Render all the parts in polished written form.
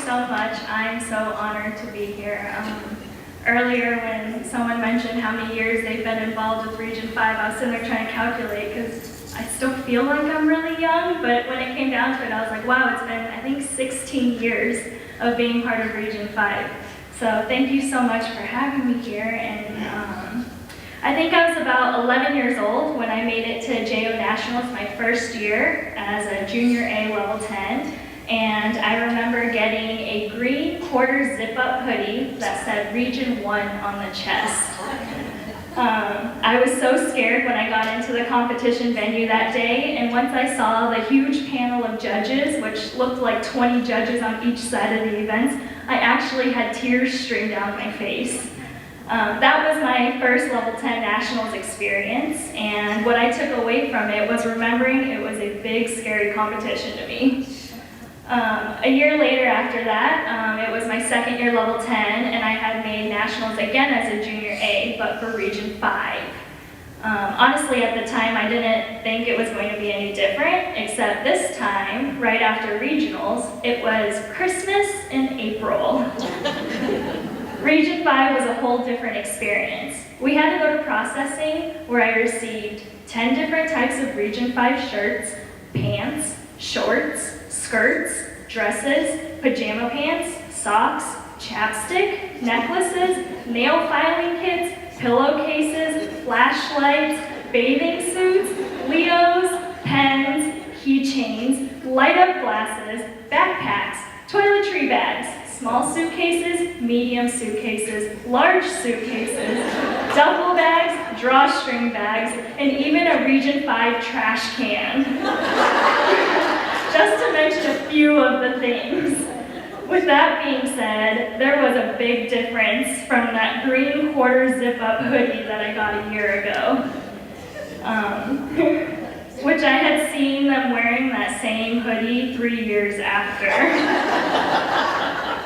so much. I'm so honored to be here. Earlier when someone mentioned how many years they've been involved with Region 5, I was sitting there trying to calculate because I still feel like I'm really young, but when it came down to it, I was like, wow, it's been, I think, 16 years of being part of Region 5. So thank you so much for having me here. And I think I was about 11 years old when I made it to JO Nationals my first year as a junior A level 10. And I remember getting a green quarter zip-up hoodie that said Region 1 on the chest. I was so scared when I got into the competition venue that day, and once I saw the huge panel of judges, which looked like 20 judges on each side of the events, I actually had tears stream down my face. That was my first Level 10 Nationals experience, and what I took away from it was remembering it was a big, scary competition to me. A year later after that, it was my second year Level 10, and I had made Nationals again as a junior A, but for Region 5. Honestly, at the time, I didn't think it was going to be any different, except this time, right after Regionals, it was Christmas in April. Region 5 was a whole different experience. We had to go to processing, where I received 10 different types of Region 5 shirts, pants, shorts, skirts, dresses, pajama pants, socks, chapstick, necklaces, nail filing kits, pillowcases, flashlights, bathing suits, Leos, pens, keychains, light-up glasses, backpacks, toiletry bags, small suitcases, medium suitcases, large suitcases, duffel bags, drawstring bags, and even a Region 5 trash can. Just to mention a few of the things. With that being said, there was a big difference from that green quarter zip-up hoodie that I got a year ago, which I had seen them wearing that same hoodie 3 years after.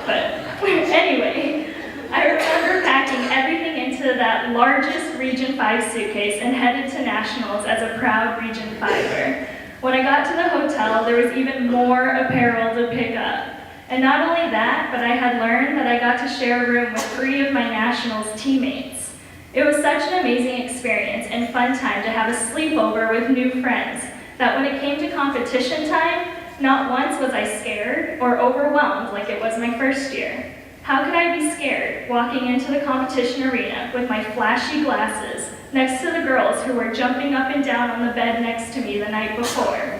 But anyway, I remember packing everything into that largest Region 5 suitcase and headed to Nationals as a proud Region 5er. When I got to the hotel, there was even more apparel to pick up. And not only that, but I had learned that I got to share a room with 3 of my Nationals teammates. It was such an amazing experience and fun time to have a sleepover with new friends that when it came to competition time, not once was I scared or overwhelmed like it was my first year. How could I be scared walking into the competition arena with my flashy glasses next to the girls who were jumping up and down on the bed next to me the night before?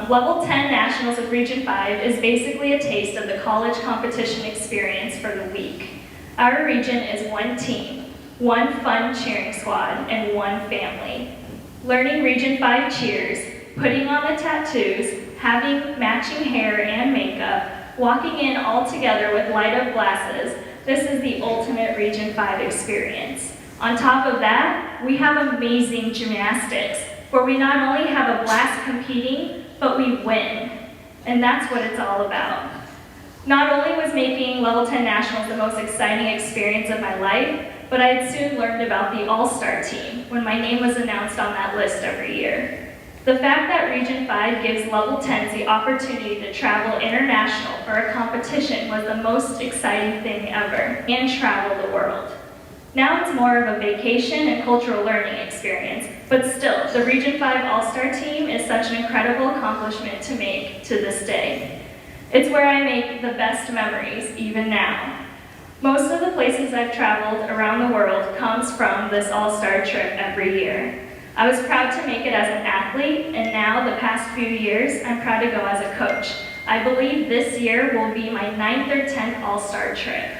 Level 10 Nationals with Region 5 is basically a taste of the college competition experience for the week. Our region is one team, one fun cheering squad, and one family. Learning Region 5 cheers, putting on the tattoos, having matching hair and makeup, walking in all together with light-up glasses, this is the ultimate Region 5 experience. On top of that, we have amazing gymnastics, where we not only have a blast competing, but we win. And that's what it's all about. Not only was making Level 10 Nationals the most exciting experience of my life, but I had soon learned about the All-Star team when my name was announced on that list every year. The fact that Region 5 gives Level 10s the opportunity to travel international for a competition was the most exciting thing ever, and travel the world. Now it's more of a vacation and cultural learning experience, but still, the Region 5 All-Star team is such an incredible accomplishment to make to this day. It's where I make the best memories, even now. Most of the places I've traveled around the world comes from this All-Star trip every year. I was proud to make it as an athlete, and now, the past few years, I'm proud to go as a coach. I believe this year will be my 9th or 10th All-Star trip.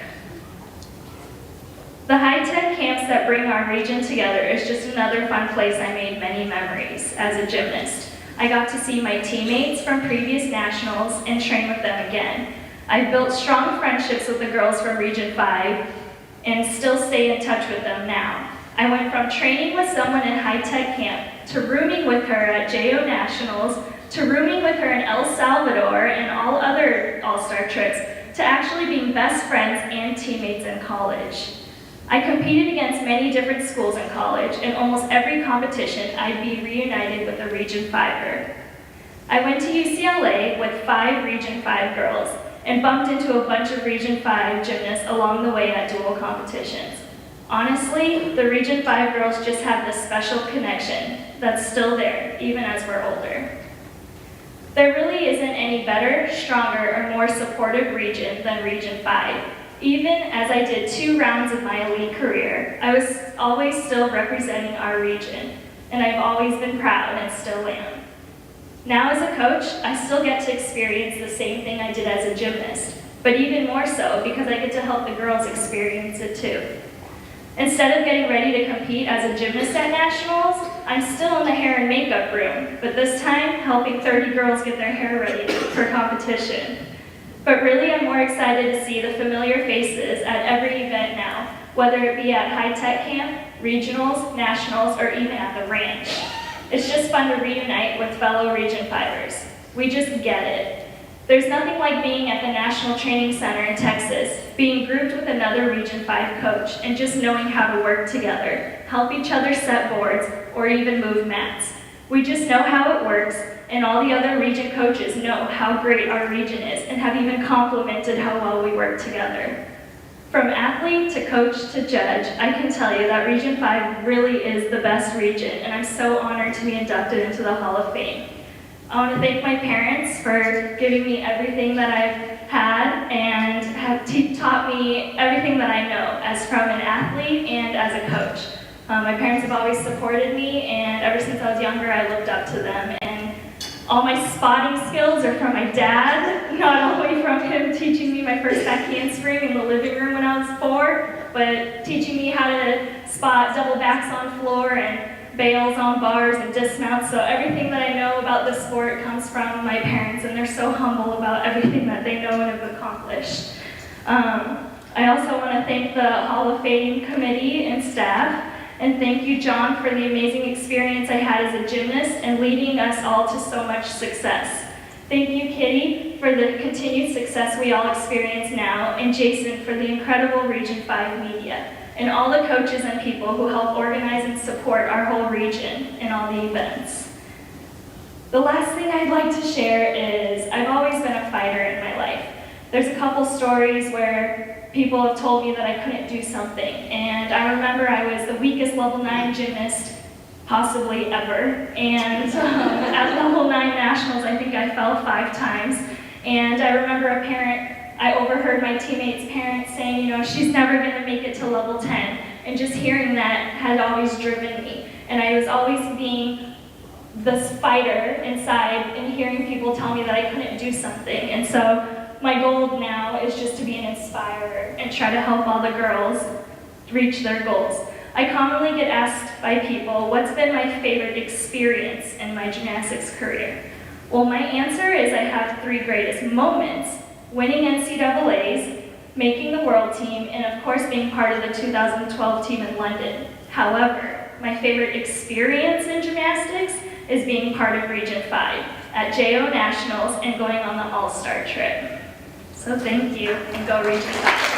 The high-tech camps that bring our region together is just another fun place I made many memories as a gymnast. I got to see my teammates from previous Nationals and train with them again. I've built strong friendships with the girls from Region 5 and still stay in touch with them now. I went from training with someone in high-tech camp to rooming with her at JO Nationals to rooming with her in El Salvador and all other All-Star trips to actually being best friends and teammates in college. I competed against many different schools in college. In almost every competition, I'd be reunited with a Region 5er. I went to UCLA with 5 Region 5 girls and bumped into a bunch of Region 5 gymnasts along the way at dual competitions. Honestly, the Region 5 girls just have this special connection that's still there, even as we're older. There really isn't any better, stronger, or more supportive region than Region 5. Even as I did 2 rounds of my elite career, I was always still representing our region, and I've always been proud and still am. Now as a coach, I still get to experience the same thing I did as a gymnast, but even more so because I get to help the girls experience it too. Instead of getting ready to compete as a gymnast at nationals, I'm still in the hair and makeup room, but this time helping 30 girls get their hair ready for competition. But really, I'm more excited to see the familiar faces at every event now, whether it be at high-tech camp, regionals, nationals, or even at the ranch. It's just fun to reunite with fellow Region 5ers. We just get it. There's nothing like being at the National Training Center in Texas, being grouped with another Region 5 coach, and just knowing how to work together, help each other set boards, or even move mats. We just know how it works, and all the other region coaches know how great our region is and have even complimented how well we work together. From athlete to coach to judge, I can tell you that Region 5 really is the best region, and I'm so honored to be inducted into the Hall of Fame. I want to thank my parents for giving me everything that I've had and have taught me everything that I know as from an athlete and as a coach. My parents have always supported me, and ever since I was younger, I looked up to them. And all my spotting skills are from my dad, not only from him teaching me my first back handspring in the living room when I was 4, but teaching me how to spot double backs on floor and bails on bars and dismounts. So everything that I know about the sport comes from my parents, and they're so humble about everything that they know and have accomplished. I also want to thank the Hall of Fame committee and staff, and thank you, John, for the amazing experience I had as a gymnast and leading us all to so much success. Thank you, Kitty, for the continued success we all experience now, and Jason for the incredible Region 5 media, and all the coaches and people who help organize and support our whole region and all the events. The last thing I'd like to share is I've always been a fighter in my life. There's a couple stories where people have told me that I couldn't do something, and I remember I was the weakest level 9 gymnast possibly ever, and at level 9 nationals I think I fell 5 times, and I remember I overheard my teammate's parents saying, you know, she's never going to make it to level 10, and just hearing that had always driven me, and I was always being this fighter inside and hearing people tell me that I couldn't do something, and so my goal now is just to be an inspirer and try to help all the girls reach their goals. I commonly get asked by people, what's been my favorite experience in my gymnastics career? Well, my answer is I have 3 greatest moments: winning NCAAs, making the world team, and of course being part of the 2012 team in London. However, my favorite experience in gymnastics is being part of Region 5 at JO Nationals and going on the All-Star trip. So thank you, and go Region 5.